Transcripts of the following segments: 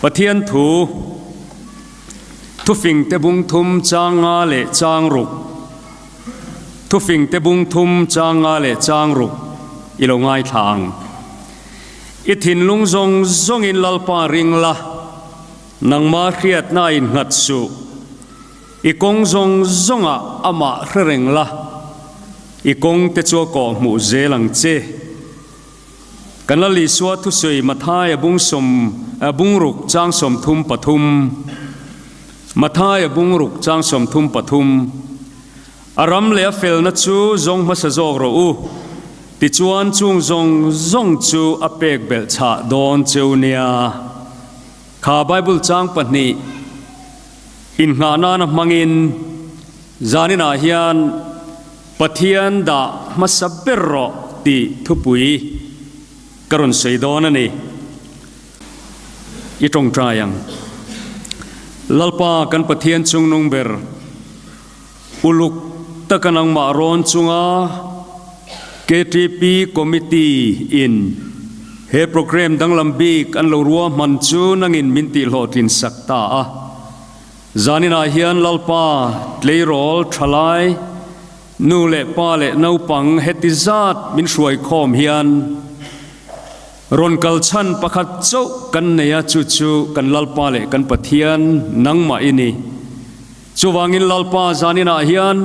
PATHIAN thu thu phình te bung thum chang nga le chang ruk thu phình te bung thum chang nga le chang ruk ilo ngai thang i thin lung zong zong in lalpa ring la nang ma khiat na in ngat su i kong zong zonga ama hreng la i kong te chu ko mu zelang che kan la li suwa thu sui mathai bung som bung ruk chang som thum pathum mathai bung ruk chang som thum pathum aram le fel na chu zong ma sa zog ro u ti chuan chung zong chu apek bel cha don cheu nia kha bible chang pani in nga na na mangin zanina hian PATHIAN da masabberro ti thupui karon seidon ani itong trayang lalpa kan PATHIAN chung nung ber uluk takanang maron chunga KTP committee in he program danglam big an lo ruwa man chu nangin minti hlotin sakta a zanina hian lalpa tleirol thalai nu le pa le nau pang hetizat min hruai khom hian ron kal chan pakhat chau kan neya chu chu kan lalpa le kan PATHIAN nangma ini chuwangin lalpa zanina hian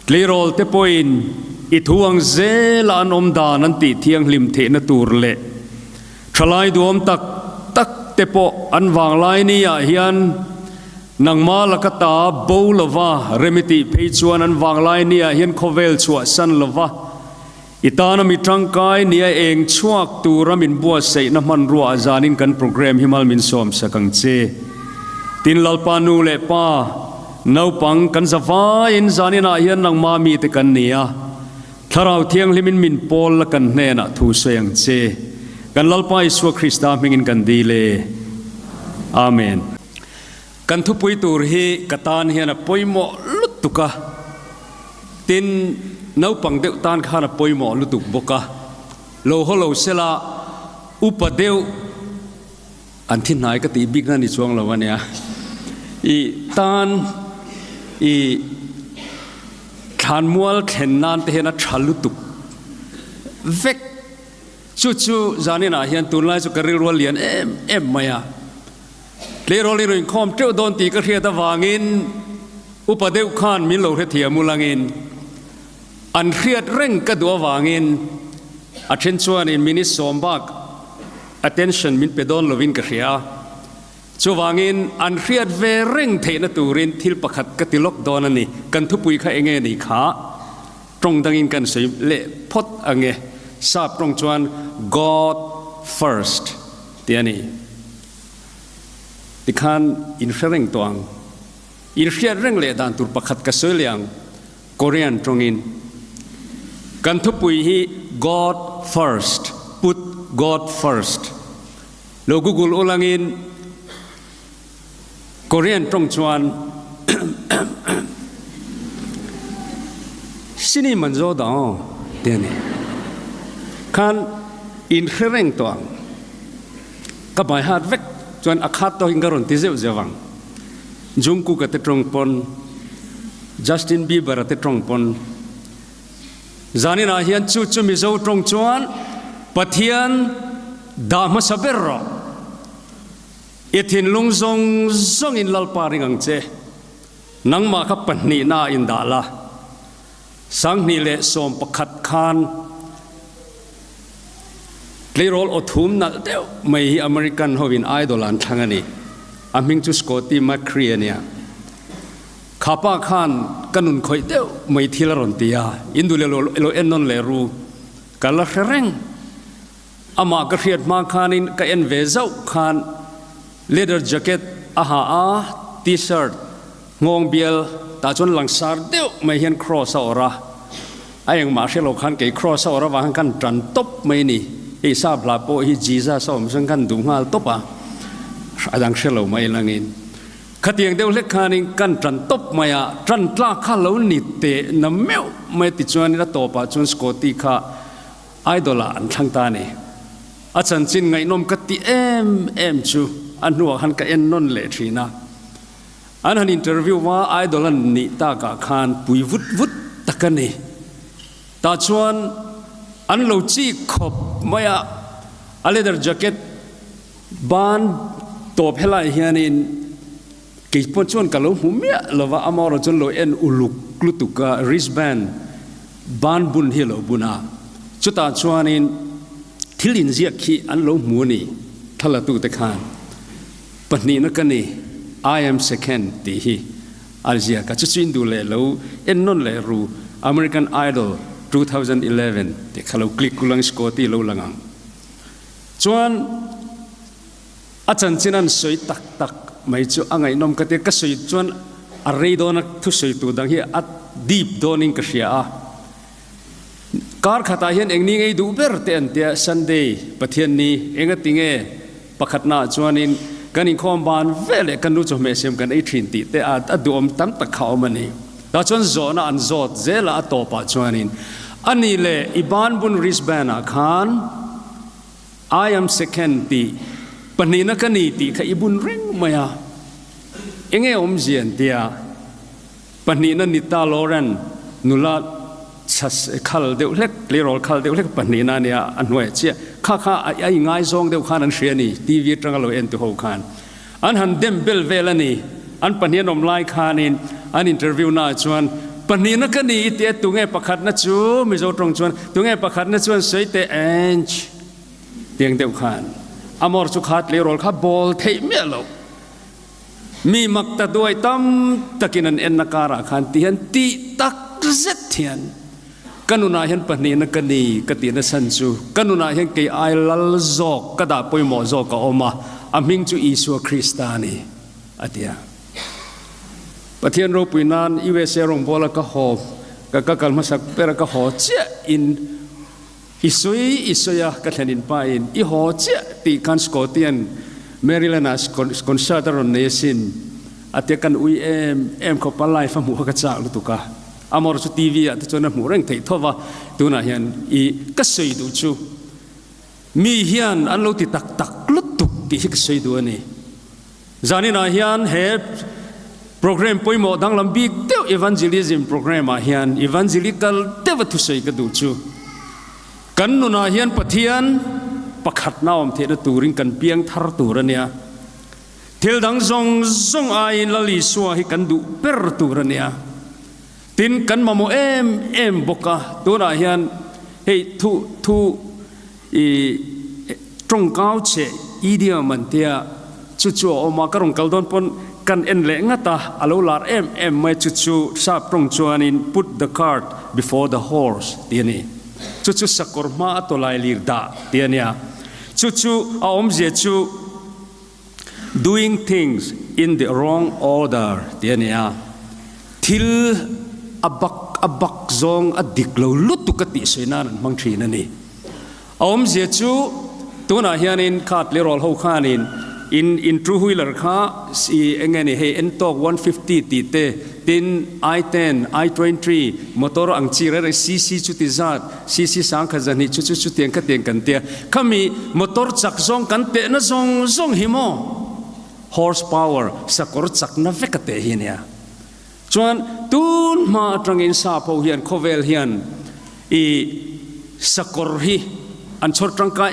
tleirol te poin i thuang zela an om dan an ti thiang hlim the na tur le thalai duam tak tak te po an wang lai ni ya hian nangma lakata bowlova remiti peichuan an wang lai ni ya hian khovel chua san lova itana mi tangkai nia eng chuak turamin bua sei na man ruwa zanin kan program himal min som sakang che tin lalpa nu le pa nau pang kan zawa in zanina hian nangma mi te kan nia tharau thiang limin min pol la kan hne na thu soyang che kan lalpa Isu Krista mingin kan dile amen kan thu pui tur hi katan hian a poimo lutuka tin nau pang deuh tan khana poimo lutuk boka lo holo sela upa deuh an thin nai ka ti big na ni chuang lawania i tan i than mual then nan te hena thalutuk vek chu chu zanina hian tunlai chu karil rol lian em maya le roli rin khom treu don ti ka thia ta wangin upadeu khan min lo he thia mulangin an khiat reng ka do wangin athen chuan in minute sombak attention min pedon lovin ka khia chuwangin an khiat ve reng theina turin thil pakhat ka tilok don ani kan thupui kha enge ni kha trong dangin kan sei le phot ange sap trong chuan God first tiani tikhan in fereng toang in khiat reng le dan tur pakhat ka soiliang Korean trongin kan thupui hi God first put God first lo Google ulangin Korean trong chuan sini manzo da tiani khan in khereng toang ka bai hat vek chuan akhat to ingaron ti zeu zewang jungkook ka te trong pon Justin Bieber te trong pon zanina hian chu chu Mizo trong chuan PATHIAN da ma saberro ithin lungzong zong in lalpa ringang che nangma kha panni na in dala sangni le som pakhat khan leirol othum na deu mai American hovin idol an thangani aming chu Scotty McCrea nia khapa khan kanun khoi deu mai thilaron tia indule lo ennon le ru kala khereng ama ka khiat ma khanin ka en ve zau khan leather jacket aha a t-shirt ngong bial ta chon langsar deu mai hian cross ora ayang ma shelo khan ke cross ora wa kan tran top mai ni e sa bla po hi Jesus som sang kan du ngal topa adang shelo mai langin khatiang deu lek khanin kan tran top maya tran tla kha lo ni te na meu mai ti chuan na topa chun Scotty kha idola an thang ta ni achan chin ngai nom ka ti em chu อันหัวหันก็เอ็นนนเละทีนะอันหันอินเทอร์วิวว่าไอดอลนี่ตากะคานปุยวุดวุดตะกันนี่ตาชวนอันเราจีขบไม่อะอะไรเดอร์แจ็คเก็ตบานตัวเพลายเฮียนินกิจพจน์กับเราหูเมียเราว่าอามอเราจนเราเอ็นอุลุกกลุตุกะริสแบนบานบุญเฮลบุญาจุดตาชวนินทิลินเจียขีอันเราหมูนี่ทะเลตุตะคานปนีนักนี่ I am second ตีฮีอาเซียก็จะชินดูเลยเราเอ็นนนเลยรู้ American Idol 2011ที่เขาคลิกกุลังสกอตีเราลังชวนอาจารย์ที่นั่นสวยตักตักไม่จู่อ่างไงน้องก็เด็กก็สวยชวนอะไรโดนทุสวยตัวดังที่อัดดีบโดนิงก็เสียการขัดต่างเองนี่ไงดูเบอร์เตียนเตียซันเดย์ประเทศนี้เองก็ติงเอประคัดหน้าชวนนินกันอินคอมบานเวลกันรู้จักเมสเซมกันไอทินติแต่อาดูอมตั้มตะเขามันนี่แต่ชวนโซนอันโซดเจล่าตัวปัจจุบันนี้อันนี้เลยอีบานบุญริสแบนอาคาร I am second ตีปนีนักนี่ตีขอีบุญเร่งมาเองอมเจียนเตียปนีนันนิตาโลเรนนุลาชัสขัลเดียวเล็กเลี้ยรอลขัลเดียวเล็กปนีนันเนี่ยอันหน่วยเชี่ยข้าไอ้ง่ายซองเดียวขานันเชียนี่ทีวีตรังเราเอ็นตัวเขาขานอันหันเดมเบลเวลนี่อันปนีนอมไลขานินอันอินเทอร์วิวน่าชวนปนีนักนี่เตียตุงเอประคัดนัดจูมิโซตรงชวนตุงเอประคัดนัดชวนสวยเตเอ็นช์เตียงเดียวขานอมอร์สุขัดเลี้ยรอลข้าบอลเทเมียลมีมักตะด้วยตั้มตะกินันเอ็นนักการะขันตีหันตีตักเจ็ดเทียนกันุนาเห็นปนีนักนีกตินสันจูกันุนาเห็นเกยไอลัลโซกกระดาปอยหมอโซกออกมาอามิงจูอิสุคริสตานีอเดียประเทศโรปุยนานอีเวเซรงบอลก็หอบก็กัลมาสักเปรก็หอเจอินอิสุยก็เห็นอินไปอินอีหอเจตีกันสกอตเตียนเมริลานัสคอนเสิร์ตรอนเนซินอาทิตย์กันอุยเอ็มเขาปลายฟ้าหมูกระจายลุตุกะอามอร์สุทีวีอาทิตย์จนหมูเร่งเถิดทว่าตัวน่ะเห็นอีก็สวยดูจูมีเฮียนอันเราติดตักลุตุกที่ก็สวยดูนี่จานี่น่ะเฮียนเฮปโปรแกรมป่วยหมอดังลำบีเดียวอีวานเจลิซึมโปรแกรมเฮียนอีวานเจลิกัลเดียวทุสวยก็ดูจูกันนู่นน่ะเฮียนปะเทียนประคัดน้ำเทนตูริงกันเปียงทาร์ตูระเนี่ยเทลดังซงไอลลิสัวให้กันดูเปิร์ตูระเนี่ยตินกันมาโมเอ็มบกะตัวน่ะเฮียนเฮ้ทุตรงก้าวเชอีเดียมันเตียจู่ๆออกมากระรงกัลดอนปนกันเอ็นเล่งตาอาลูลาร์เอ็มไม่จู่ๆทราบตรงจวนนิน put the cart before the horse เดียนี่จู่ๆสักกอร์มาตัวลายลีร์ดาเดียเนี่ยจู่ๆเอาอมเสียจู่ doing things in the wrong order เดียเนี่ยทิลอับักซองอดิกเราลุตุกติสวยนั่นบางทีนั่นนี่เอาอมเสียจู่ตัวน่ะเฮียนินขาดเลรอลเขาขานินin true wheeler ข้าสิเองนี่เฮเอ็นตอก150ตีเตติน I10 I23 มอเตอร์อังชีเรย์CCจุดที่จัด CC สังขจรนี่จุดเตียงกันเตียงกันเตียข้ามีมอเตอร์จักรซองกันเตนะซองหิมอ horsepower สักรถจักรนับเวกเตะเฮียเนี่ยจวนตูนมาตรังอินซาพอเฮียนโคเวลเฮียนอีสักรฮีอันชดตรังกา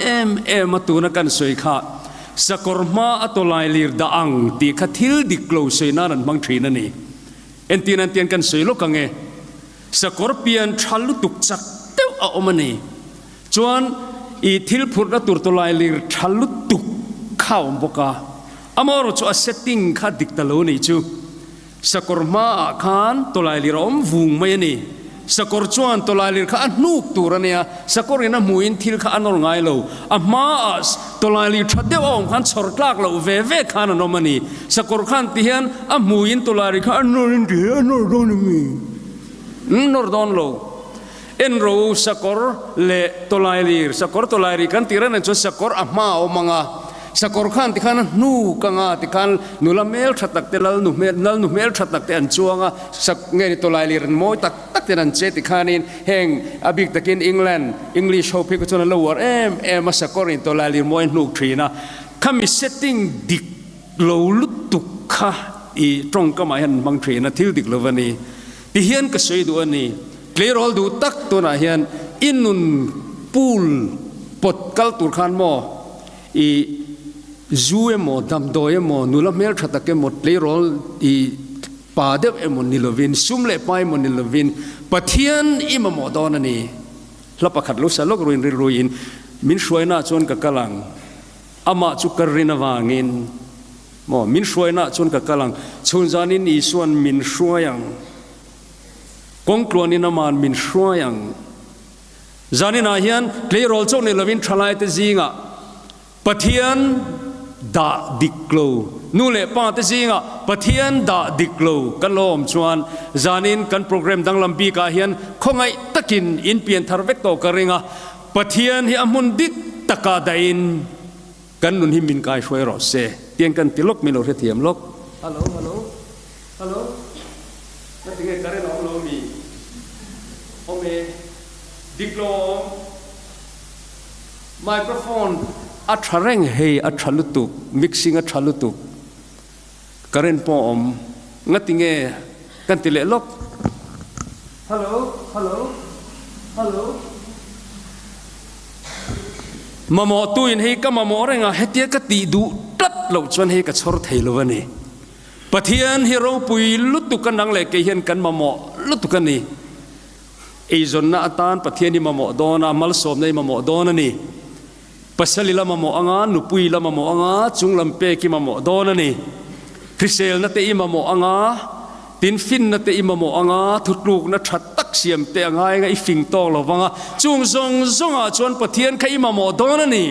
มาตูนักันสวยข้าสักรมาอัตลายลีร์ดาอังตีขัดทิลดิกลสวยนั่นบางทีนั่นนี่เอ็นตีนันเตียนกันสวยลูกกังเงสักรเปียนชัลลุตุกจักเต้าเอามันนี่จวนอีทิลพุทธตุรตลายลีร์ชัลลุตุกข้าวบกาอามอร์จูอัสเซตติ้งขัดดิกตะโลนี่จูสักรมาขานตลายลีร์อมวุงไม่นี่สักรจวนตลายลีร์ข้านุกตัวเนี่ยสักรน่ะมุอินทิลข้าอันนง่ายเราอามาสตลายลีร์ชัดเดียวองขันสอดลากเราเวขานนมันนี่สักรขันที่เห็นอามุอินตลายลีร์ข้าอันนนเดียนโดนมีนอร์ดอนเราเอ็นเราสักรเละตลายลีร์สักรตลายลีร์กันที่เรนจนสักรอามาอมังาสักขันที่ขันนูกังอาที่ขันนูละเมลชัดตักเตลนูเมลชัดตักเตอันชัวงาสักเงินตัวลายลีรันโมตักเตนันเจติขันินแห่งอบิกตะกินอังกฤษโฮพิกจนละวัวมาสักกอรินตัวลายลีโมนูทรีนะ kami setting dik lo lutuk kha i trong ka mai han mang thre na thil dik lovani ti hian ka sei du ani clear all du tak to na hian inun pool pot kal tur khan mo i zu emo dam do emo nula mel thata ke mo clear all i pa de emo nilovin sumle pai mo nilovin pathian imamo don ani lapakhat lu salok ruin min shroina chon ka kalang ama chu karina wangin mo min shroina chon ka kalang chunjanin i suan min shroyang kongklon in aman min shroyang zanina hian clearol chon ni lovin thalai te zinga pathian da diklo nule pa te zinga pathian da diklo kalom chuan zanin kan program danglam bi ka hian khongai takin in pian thar vek to karinga pathian hi amun dik taka dain kan nun hi min kai shoi ro se tiang kan tilok min lo thiam lok hello na tinge karen om lo mi ome diklo microphone athareng hey athalutu mixing athalutu karen po om ngatinge kan tile lok hello mamo tu in hei ka mamo renga hetia ka ti du tat lo chuan hei ka chhor thei lo ani pathian hero pui lutu kan nang le ke hian kan mamo lutu kan ni e zon na atan pathian ni mamo dona mal som nei mamo dona ni pasali la mamo anga nupui la mamo anga chunglam pe ki mamo dona ni krisel na te imamo anga tin fin na te imamo anga thutluk na that tak siam te angai nga ifing tong lo wanga chung zonga chuan pathian kha imamo dona ni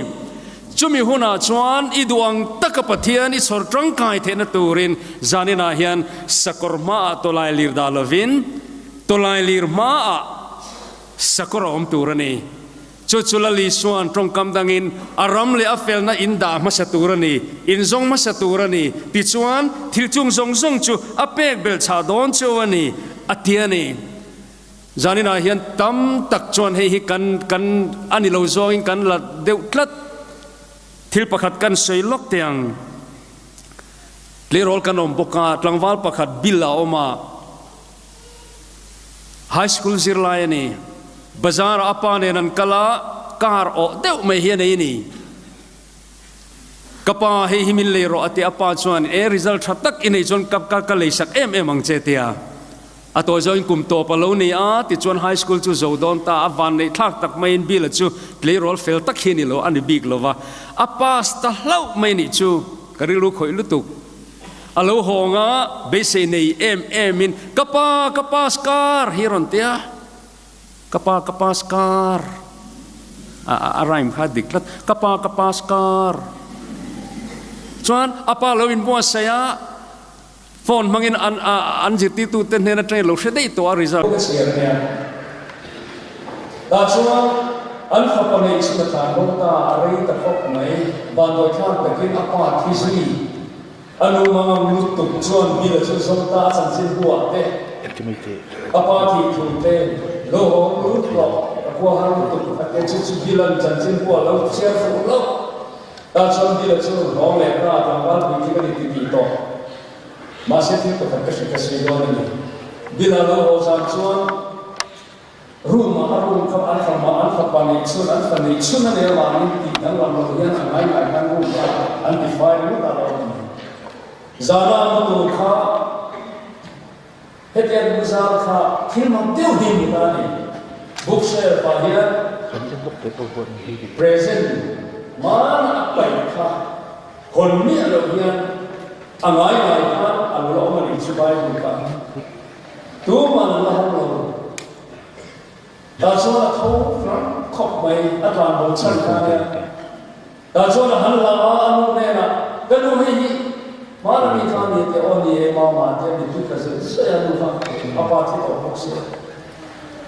chumi huna chuan iduang taka pathian i sor trang kai the na turin zanina hian sakorma tolai lir dalovin tolai lir ma sakorom turani chuchulali suan trong kam dangin aram le afel na inda masaturani inzong masaturani ti chuan thilchung zong chu apek bel cha don chuani atiani zanina hian tam tak chuan hei hi kan ani lo zoing kan la deu tlat thil pakhat kan soilok tiang lerol kanom boka tlangwal pakhat billa oma high school zirlayani bazar apane nan kala kar o deu me hian ni kapa he himin le ro ati apa chuan e result thatak inei chon kap ka le sak em ang chetia ato join kum to palo ni a ti chuan high school chu zodon ta avan nei thak tak main bil chu play role fel tak hini lo ani big lova apa sta hlau mai ni chu karilu khoi lutuk alo honga be se nei em in kapa skar hiron tia kapa skar araim khadik lat kapa skar chuan apa lo in bo saya phone mangin an jiti tu ten na train lo se dei to a result da chuan an khapane isna ta ta ari ta khop mai ban doi thang takin apa thisri anu manga mutu chuan bila chu somta san sin buwa te apa thi thu te lo lu lo ko har tu ate chu bilan chan sin buwa lo chia fu lo da chuan bila chu lo le ra ta ba bi ki ni ti to masih itu kasih ni bila lo sang chuan rumah kam alfa pani chun ane mani ti dan lam lo hian angai kan rumah an define ni ta lo zana tu kha hetian buzar kha khilmam teu din ta ni bookshare pa hian present man apai kha kon mi lo hian angai kha alo ma ni chubai ka tu man la lo da so la tho khop mai atlan bo chan ka ne da so la han la anu ne na ka nu hi ma la mi ka ni te on ni e ma te ni tu ka se ya nu fa apa ti to hok se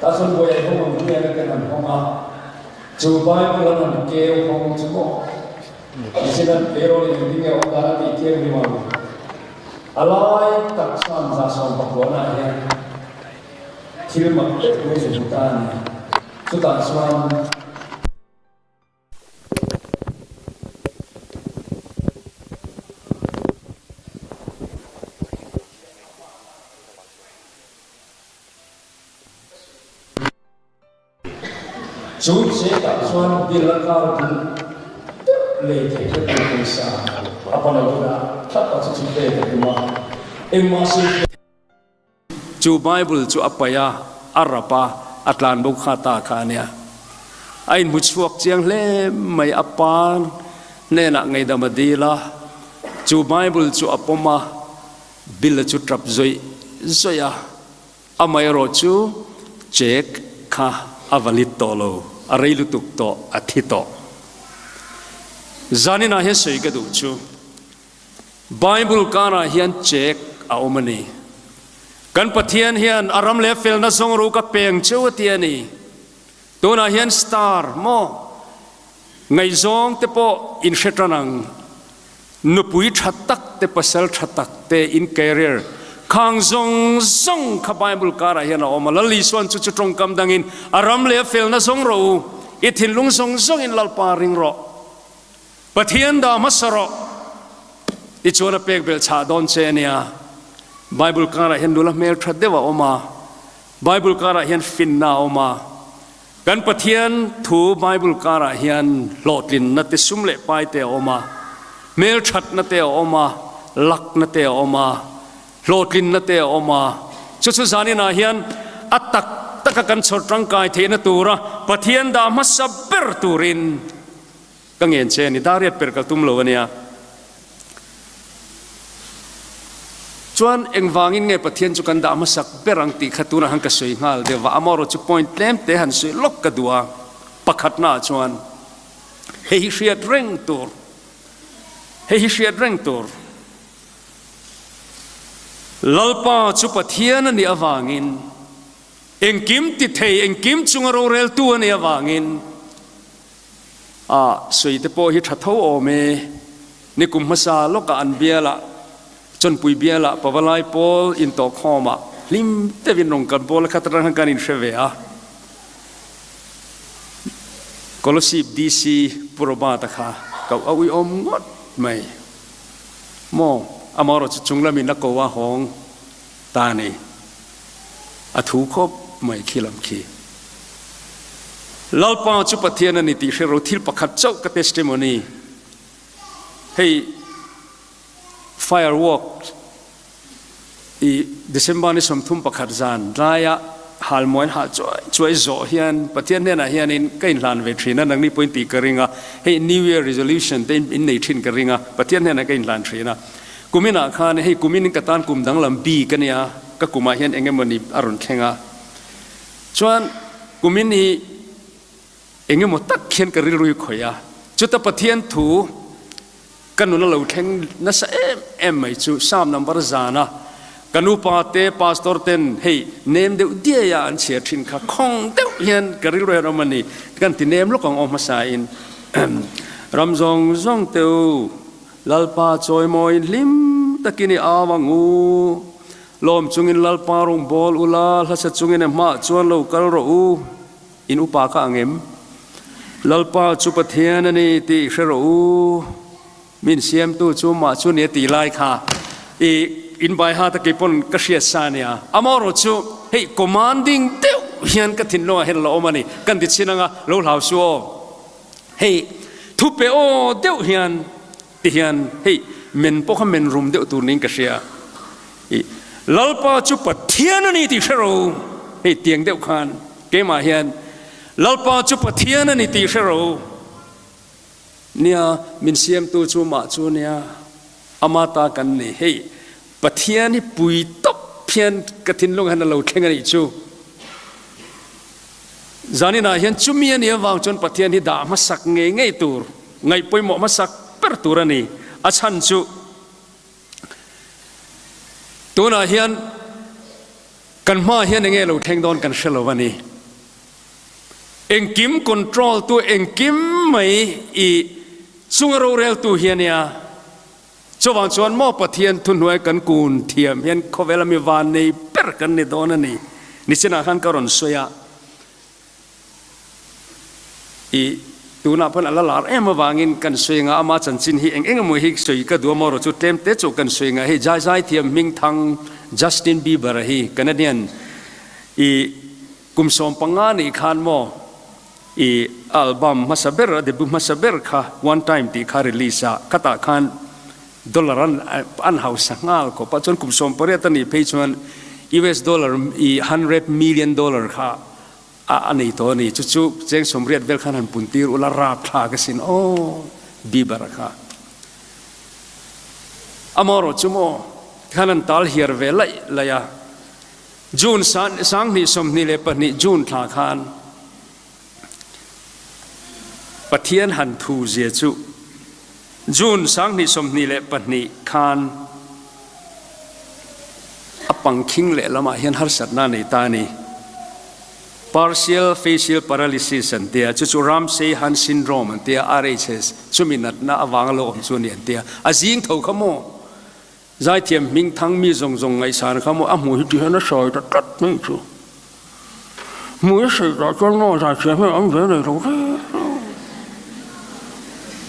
da so bo ya ho mo ni ne ka na ho ma chubai ko la na ke ho mo chu ko isinan pero ni ni ke o da ni ke ni ma alai tak san za som pakona ya khilma te me se butan sutan swan จูเสียกับส่วนบิลล์การบิลเลยเทคนิคที่สามอัปนาดูนะถ้าตัดสินใจที่มาเอ็มมาสิจูไบเบิลจูอัปปะยาอาราปาอัตลานบุคาตาคาเนียไอ้มุชวกเจียงเล่ไม่อัปปานเนนักไงดามดีละจูไบเบิลจูอัปปมาบิลจูทรับซอยอาไม่รอจูเช็คข้าอวลิตโตโลอะไรลุตุกโตอาทิตโตจานินาเฮสวยกระดูจูไบเบิลการาเฮียนเช็คเอามันนี่กันปะเทียนเฮียนอารมณ์เลฟเฟลน่าทรงรู้กับเปียงเจ้าเทียนี่ตัวน่าเฮียนสตาร์โมไงซองเตปอินเชตรังนุปุยชัดตักเตปเซลชัดตักเตอินแคเรียร์ข้างซงขบายบุลการะเฮียนออกมาลลิส่วนจุดตรงกำดังอินอารมณ์เลฟเฟลน่าทรงรู้อิทินลุงซงอินลัลปาริงรอปะเทียนดามัสรออิจวนเปกเบลชาดอนเชเนียไบเบิลการะเห็นดูละเมลทรัดเดวะออกมาไบเบิลการะเห็นฟินนาออกมากันปะเทียนถูไบเบิลการะเห็นโหลดลินนัตสุมเละไปเตออกมาเมลทรัดนัตเตออกมาลักนัตเตออกมาโหลดลินนัตเตออกมาชุดสุสานินาเห็นอัตตะกันสดร่างกายเทนตูระปะเทียนดามัสเปรตูรินกังเงินเชนิดาเรียดเปรกตุมโลวเนียชวนเอ็งวางินไงปะเทียนจุกันดามาสักเบรังติขัตุนะหังกสวยงาลเดว่าอมอรจุพอยต์เต็มเตหันสวยลกกระดัวปักขัดหน้าชวนเฮฮิเชียดเร่งตัวลัลปาจุปะเทียนนี่อวางินเอ็งกิมติเทเอ็งกิมจุงโรเรลตัวนี่อวางินสวยเตโปฮิทัทโอเมนี่กุมภาษาโลกอันเบียละจนปุยเบียละปวลายโปลอินโตคอมาลิมเตวินนงกันโปลขัดรังกันอินเชเวียกอลสิบดีซีปุโรบาตะค่ะกับอาวิอมงดไม่มองอมรจุงละมินักโกวาหงตานีอถูคบไม่ขี้ลำขี้ลัลปาจุปเทียนนิติเชโรทิลประคัดเจ้ากับเทสติโมนีให้firework เดซembahนี่สมทุมประคัดจานรายะฮัลมวยหาช่วยโจเฮียนปะเทียนเนี่ยนะเฮียนินก็อินลานเวทรีนั่นนังนี่พอยตีกระริงอ่ะให้ New Year Resolution เต็มอินในทินกระริงอ่ะปะเทียนเนี่ยนะก็อินลานทรีนะกุมินาคาเนี่ยให้กุมินิกตันกุมดังลำบีกันเนี่ยก็กุมาเฮียนเองมันนี่อรุณแข่งอ่ะส่วนกุมินี่เองมันตักเขียนกระริลุยขอยอ่ะจุดตะปะเทียนถูกันนู้นเราแข่งนั่นสิไม่จู่สามนัมเบอร์จานะกันอุปาเตพาสตอร์เต็นเฮ้ยเนมเดียวเดียอันเชียร์ทินข้าคงเดียวเห็นกระริบเรือมันนี่กันที่เนมลูกของออกมาใส่อินรำซองเตียวลัลปาจอยมอยลิมตะกินีอาวังูลมจุงินลัลปารงบอลอุลาลัสจุงินมาจวนโลกัลรูอินอุปาข้างเอ็มลัลปาจุปเทียนนี่ติเชรูมินเสียมตู้จูมาจูเนี่ยตีไล่ค่ะอินใบหาตะกี้ปนกระเชียสานีอามอรจูเฮ้ย commanding เดียวเฮียนกฐินโลเห็นเราออกมานี่กันติดชินังะโลหาวชัวเฮ้ยทุบเปโอเดียวเฮียนติเฮียนเฮ้ยเมนพวกเขาเมนรุมเดียวตัวนี้กระเชียลัลปาจูปะเทียนนี่ติเชโรเฮ้ยเตียงเดียวขันเกมาเฮียนลัลปาจูปะเทียนนี่ติเชโรเนี่ยมินเสียมตัวจูมาจูเนี่ยอามาตากันนี่เฮ้ยปะเทียนนี่ปุยตบเพียนกฐินลงหันเราแข่งกันอีกจูจานี่นะเห็นจุมีเนี่ยว่างจนปะเทียนนี่ด่ามาสักไงตัวไงปุยหมอมาสักเปิดตัวนี่อาชันจูตัวน่ะเห็นกันมาเห็นยังไงเราแข่งโดนกันเชลวันนี้เอ็งกิมคอนโทรลตัวเอ็งกิมไม่สุงโรเรลตัวเฮียเนี่ยชาวบ้านชวนมอปะเทียนทุนหวยกันกูนเทียมเห็นเขาเวลามีวานในเปิดกันในโดนนี่นิชนาขันกรอนสวยตัวน่ะเพิ่นละลามาวางินกันสวยงาอามาจันจินฮีเองมวยฮิกสวยก็ดูมอรจุดเต็มเตจุกันสวยงาให้ใจเทียมมิงทังจัสตินบีเบอร์ฮีกันนั่นกุมสมปังงานอีกขันมอ อีอัลบั้มมาสเบอร์เดบุมาสเบอร์ค่ะ one time ที่เขารีลิสก็ตาคันดอลลาร์อันเฮาสังอาลก็ปัจจุบันกุมสมปริยตันนี่เพย์ชวน US ดอลลาร์100 millionดอลลาร์ค่ะอันนี้ตัวนี้จู่ๆเจ้งสมเรียดเวลขันปุ่นตีรุลาราบทากันสินโอ้บีบาร์ค่ะอามอร์จุโมขันตัลเฮียร์เวลเลยอะจูนสังนิสมนิเลปนิจูนทาขันปะเทียนหันทูเจจูจูนสังนิสมนิเลปนิขันอปังคิงเลละมาเห็นฮาร์สัตนาในตานีpartial facial paralysis อันเดียจู่ๆรามเซฮันซินโดรมอันเดีย RHS จุมินัดน่าวังโลกส่วนนี้อันเดียอาจิงเท่าขโมใจเทียมมิงทั้งมีจงไงสารขโมอ่ะมือที่เห็นน่ะสอยตัดไม่จู่มือสอยตัดก็น่าจะเสียไม่อันเดียเลยทุกที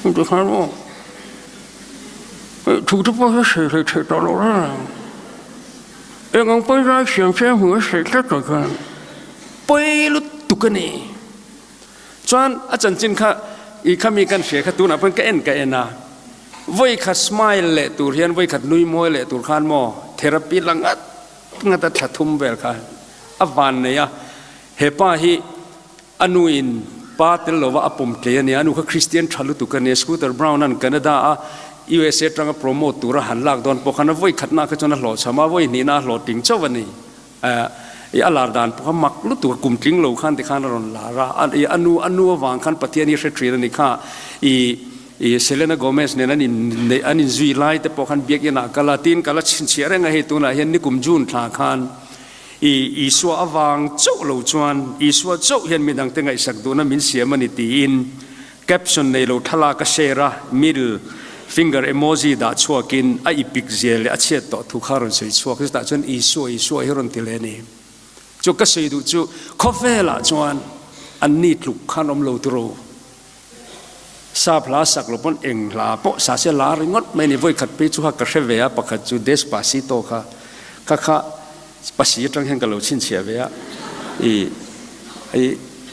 มันจะขันว่าถูกทุกคนเสียเลยตลอดเลยเองไปได้เสียงเสียมือเสียแค่ตัวกันไปลุตุกันนี่จวนอาจารย์จินค่ะอีกขมีกันเสียขัดตัวน่ะเพิ่งก็เอ็นนะวัยขัดสไมล์เละตัวเรียนวัยขัดนุยมวยเละตัวขันโมเทอราปีลังงัดถัดทุ่มเวลค่ะอับวันเนี่ยเฮป้าฮีอนุอินป้าเตลว่าอปุ่มเกลียเนี่ยอนุขคริสเตียนทะลุตุกันเนี่ยสกูตเตอร์บราวน์นั่นแคนาดาUSA ตรังโปรโมทตัวหันหลักโดนปกขณะวัยขัดนักก็จนหล่อชมาวัยนี่น่าหล่อติงเจ้าวันนี้อัลลาร์ดานพวกมักลุตัวกลุ่มจริงโลขันที่ขันรอนลาระอนุวางขันปฏิญาณเสถียรนี่ค่ะเซเลนาโกเมสเนี่ยนั่นนี่จุยไลแต่พวกขันเบียกยันกาลาตินกาลาชินเชียร์ไงเหตุน่ะเห็นนี่กลุ่มจูนทางขันสัววางโจ้โลจวนสัวโจ้เห็นมีดังเตงไอสักตัวนั้นมินเสียมันตีอินแคปชั่นในโลทลากเชระมิดfinger emoji ด่าชัวกินไอพิกเจลอาเชียต่อทุกข้ารุนสวยชัวคือแต่จนสัวเฮรุนติเลนี่จุกก็สวยดูจุคอฟเฟล่ะจวนอันนี้ถูกขนมโลตโรซาพลาสักลบนเองลาปะสาเสลาริงดไม่นี่วัยขัดไปจุฮักกระเชเวียปะขัดจุเดสปาซิโตค่ะปาซิจังเห็นกันเราชินเชียเวีย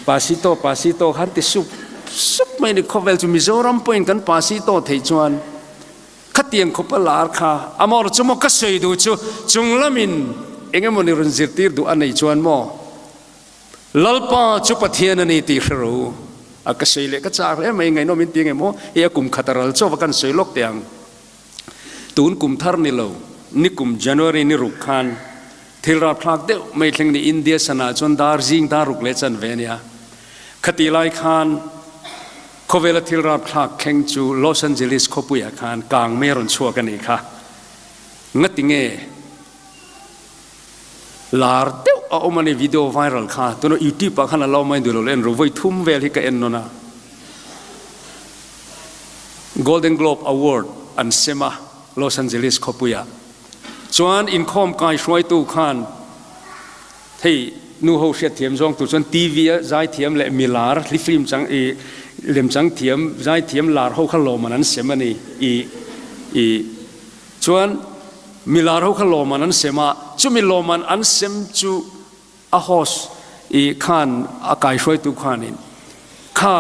ปาซิโตฮันติสุบไม่นี่คอฟเวลจุมิโซรัมปอยกันปาซิโตเทจวนขัดเตียงขบลาร์ค่ะอามอร์จุมก็สวยดูจุงละมินเองมันนี่รันจิตตีดูอันไหนชวนโมลัลปาจุปะเทียนนี่ตีรู้อาก็สวยเลยก็จากเลยไม่ไงโนมินตีไงโมเอกลุ่มขัดรัลชอบกันสวยลกเตียงตูนกลุ่มทาร์นี่เรานี่กลุ่มจันวารีนี่รุกขันที่เราพลักเดียวไม่ถึงในอินเดียสนาจนดาร์จิงดารุกเลจันเวเนียขัดไลขันโคเวลที่เราพลักแข่งจูลอสแอนเจลิสโคปุยาขันกลางเมรุนชัวกันนี่ค่ะงัดติงเอลาร์เดียวเอามาในวิดีโอไวรัลค่ะตัวนั้นยูทูบขันเราไม่ดูเราเล่นรู้ไว้ทุ่มเวลที่กันนนนะ Golden Globe Award อันเซมาลอสแอนเจลิสโคปุยาจวนอินคอมกายช่วยตู้ขันที่นูโฮเชียเทียมจงตัวจนทีวีใจเทียมและมิลาร์ลิฟิมจังเล่มจังเทียมใจเทียมลาร์เขาขลอมันนั้นเซมานี่จวนมิลาร์เขาขลอมันนั้นเซมาจูมิลอมันอันเซมจูอาฮอสขันอากายช่วยตู้ขันนี่ข้า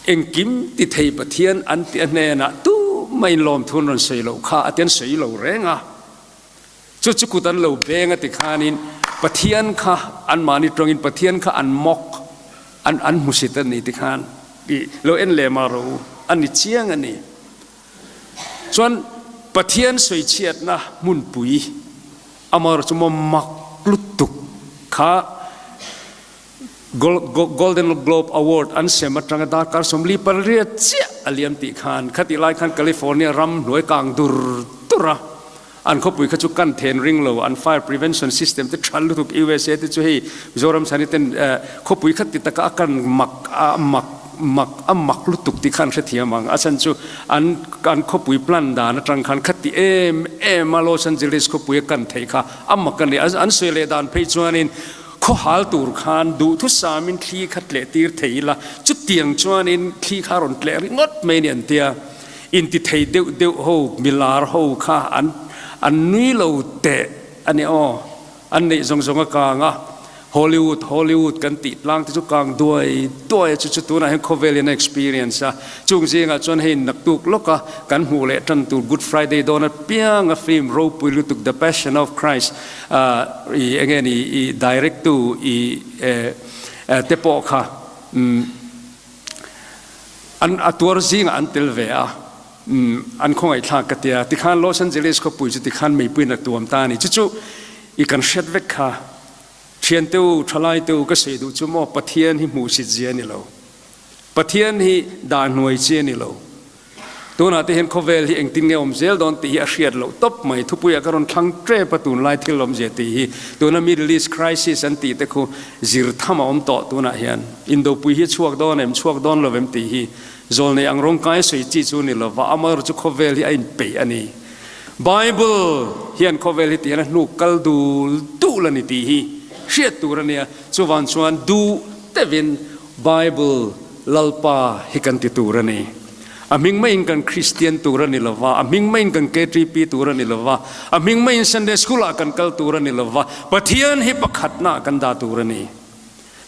เอ็งกิมติเทยปะเทียนอันเตียนเนนะตู้ไม่ลอมทุนรันเสียโลข้าอันเตียนเสียโลแรงจุกุตันโลเบงติขานินปะเทียนข้าอันมานิตรงอินปะเทียนข้าอันมอกอันมุสิตันนี่ติขานโลเอ็นเลมารูอันนี้เชียงอันนี้ส่วนปะเทียนสวยเฉียดนะมุนปุยอามาร์จุมมักลุตุกข้า Golden Globe Award อันเสมาตรังดาการสมลีปริยเจียอเลียมติขานขัดไลขันแคลิฟอร์เนียรำหน่วยกลางดุระอันเขาปุยขจุกันเทนริงโลอัน Fire Prevention System ที่ชันลุตุก USA ที่ช่วยมิโซรัมสันนิษฐานเขาปุยขัดติดตะกะกันมักลุตุกที่ขันเสียมังอาจารย์จูอันเขาปุยพลันดานตรังขันขัดที่มาลอสแอนเจลิสเขาปุยกันเทค่ะมักกันเลยอันสวยเลยดานเพจวานินข้อหาตูร์ขานดูทุสามินคลีขัดเลตีร์เทียละจุดเตียงจวนอินคลีคารอนเลริงดไม่เนียนเตียอินติเทยเดวโฮมิลาร์โฮข้าอันนี้เราเตะอันนี้อันนี้จงกาง ฮอลลีวูดกันติดล่างที่จุกลางด้วยจุดตัวนั้นให้ covalent experience จุงเสียงจนเห็นนักตุกลกกันหูเละจนตู Good Friday โดนเปียงฟิล์มรูปปุยลุตุก The Passion of Christ อี direct to เตปอค่ะอันตัวจริงอันเตลเวะอันคงไอ้ทางกติยาที่ขันลอสแอนเจลิสก็ปุยจุดที่ขันไม่ปุยนักตัวมตานี่จุดอีกันเช็ดเวกค่ะเชียนเต้าทลายเต้าก็เสียดูจุ่มว่าปะเทียนที่มูสิเจียนี่เราปะเทียนที่ด่านหน่วยเจียนี่เราตัวนั้นที่เห็นเขาเวลที่เองติงเงาอมเซลโดนตีอาเซียนเราตบไม่ทุบปุยอาการอนทั้งเตะประตูไล่ที่ลมเจตีตัวนั้น Middle East Crisis อันตีแต่เขาจิรธรรมอมต่อตัวนั้นเห็นอินโดปุยที่ช่วงโดนเอ็มช่วงโดนเราเอ็มตีจนในอังรงกายสวยจีจูนี่เราว่าอามารุจุเขาเวลที่ไอ้เปย์อันนี้Bible เห็นเขาเวลที่นั้นนูกัลดูละนี่ตีเชื่อตัวเนี่ยชวนชวนดูแต่เป็น Bible ลัลปาให้กันติตัวนี่อามิงไม่อินกันคริสเตียนตัวนี่ละว่าอามิงไม่อินกันเกตรีปีตัวนี่ละว่าอามิงไม่อินซันเดย์สคูลกันกัลตัวนี่ละว่าปะเทียนให้ประคัดหน้ากันดาตัวนี่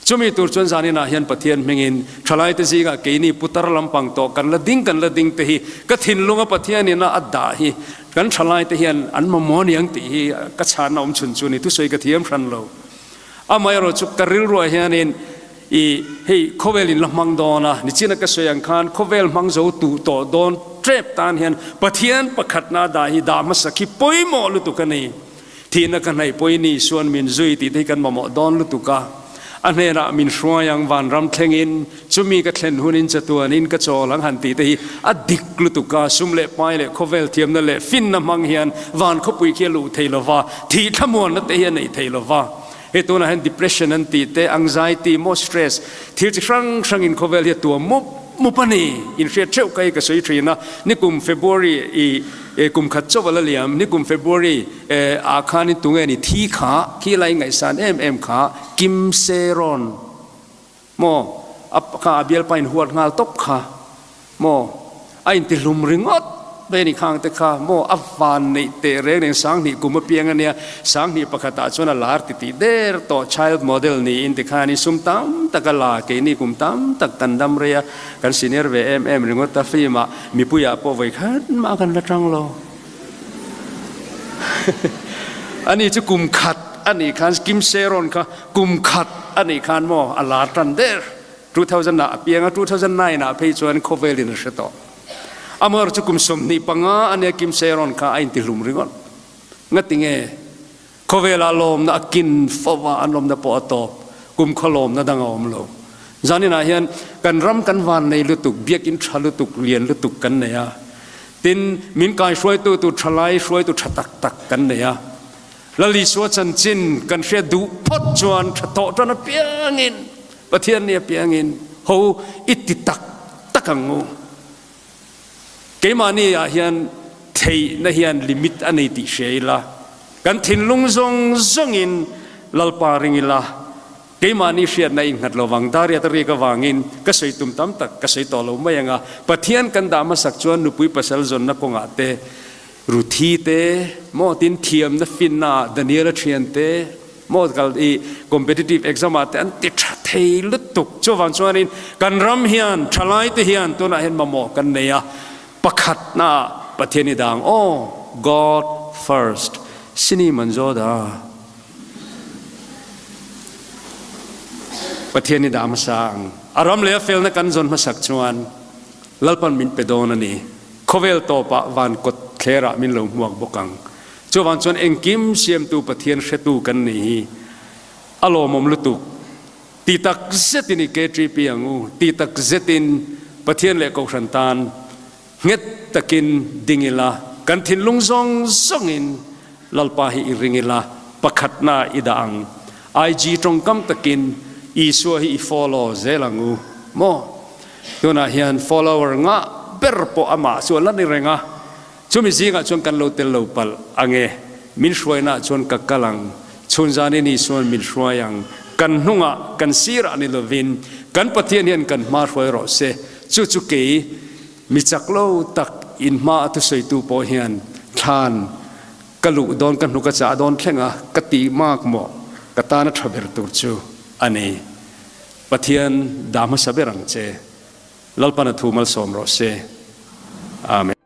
จุมีตัวชวนสานี่นะเห็นปะเทียนมิงอินทลายตะซีกะเกนี่ปุตตรลำปังโตกันละดิ้งเตหีก็ทิ้งลงกับปะเทียนนี่นะอัดดาฮีกันทลายตะเฮียนอันมามอนี่ยังตีฮีก็ชาณอมชุนนี่ทุสวยกะเทียมชันโลอามาเราจุกกระริลรัวเฮียนินให้โคเวลินละมังดอนะนี่จีนักสวยยังคันโคเวลมังโจตูโตโดนเทรปตานเฮียนปะเทียนประคัดนาดาฮิดามัสกิปอยหมอลุตุกันนี่ที่นักกันให้ปอยนี่ส่วนมินซุยตีที่กันมาหมอดอนลุตุกาอันนี้นะมินชัวยังวันรำเทงินจุมีก็เทนหุนินจะตัวนินก็โจหลังหันตีที่อดิกลุตุกาซุมเล่ไปเล่โคเวลเทียมนั่นเล่ฟินน้ำมังเฮียนวันเขาปุยเคียลูเทลวาที่ทั้งมวลนั่นเทียนในเทลวาเหตุนั้น depression นั่นตีเต anxiety more stress ที่จะครั้งอินโคเวลเฮียตัวมุปนีอินเฟียเช่าใครก็สวยทรีนะนี่กลุ่ม February กลุ่มขัดเจ้าวันละเหลี่ยมนี่กลุ่ม February อาคารนี่ตัวเงี้ยนี่ที่ขาที่ไรไงสันขากิมเซรอนโมอับขาเบียลไปหัวงาตบขาโมไอ้ติลุมริงอดเป็นอีกครั้งแต่ข้าโมอัฟวานในเตะเรื่องในสังนี่กุมเปียงอันเนี้ยสังนี่ประกาศชนลาร์ติเดอร์ต่อ child model นี่อินติคานี่ซุ่มตามตะกลาเกนี่กุมตามตะกันดำเรียกันซีเนียร์เวเริงอตาฟีมามีผู้ยาปอไว้ขันมากันละจังโลอันนี้จะกุมขัดอันนี้คันกิมเซรอนค่ะกุมขัดอันนี้คันโมอลาร์ตันเดอร์2000น่ะเปียง2009น่ะเพย์ชวนโคเวลินเสตอามารจุกุมสมนิปังอันนี้กิมเซรอนข้าอินติลุมริงอนงัดติงโคเวลาลมน่ะกินฟาวาอันลมน่ะปอตอบกุมขลมน่ะดังอมโลจานี่นะเฮียนกันรำกันวันในลุตุกเบียกินชาลุตุกเลียนลุตุกกันเนี่ยตินมินกายช่วยตัวทลายช่วยตัวชัดตักกันเนี่ยละลิสวจันจินกันเสียดูพดจวนชัดโตจวนเปียงินประเทศเนี่ยเปียงินเขาอิติตักงูเกี่ยมานี่เฮียนเทนะเฮียนลิมิตอันนี้ติเชียละกันทิ้งลุงซงอินลลปาริงิละเกี่ยมานี่เชียนในหัดระวังดาริยตรีกวางอินก็ใส่ตุ่มตั้มตักก็ใส่ต่อลมไม่ยังประเทศกันดามาสักจวนนุปุยปัสสาวะจนนักกงอาเตรูทีเตโมตินเทียมนัฟินนาเดนียร์เชียนเตโมดกัลอี competitive exam อาเตอันติดเทลุตุกจวนชวนินกันรำเฮียนทลายเตเฮียนตัวน่ะเห็นมาหมอกันเนี่ยประคัดหน้าประเทศนี้ดังโอ้ God first สินี่มันโจดาประเทศนี้ดามสังอารมณ์เลี้ยเฟลนักกันจนมาสักชวนลัลปันมินเปโดนันนี่โคเวลโตปะวันกดเคระมินลงหมวกบกังจวนชวนเองกิมเสียมตูประเทศเชตูกันนี่อารมณ์ลุตุกตีตักเซตินิเกตรีเปียงูตีตักเซตินประเทศเล็กกสันตานเง็ดตะกินดิ่งละกันทิ้งลุงซองอินลัลปาฮิอิริงละประคัดนาอิดังไอจีตรงกำตะกินอีสัวฮิฟอลโล่เซลังูโมตัวน่ะเฮียน follower งะเปรปอามาส่วนละนี่เรงะช่วงมิซิงะช่วงกันโลเตลโลปัลอังเอมินช่วยน่ะช่วงกักกลังช่วงจานี่นี่ส่วนมินช่วยยังกันหุงะกันซีระนี่ลวินกันปะเทียนเฮียนกันมาช่วยรอเซจุเกมิจักโลตักอินมาตุใส่ตูปอเฮียนทานกะลุดอนกันหุกจะดอนแข่งกติมากหมอ katana thaber turchu ani pathian dama saberang che lalpana thumal somro se amen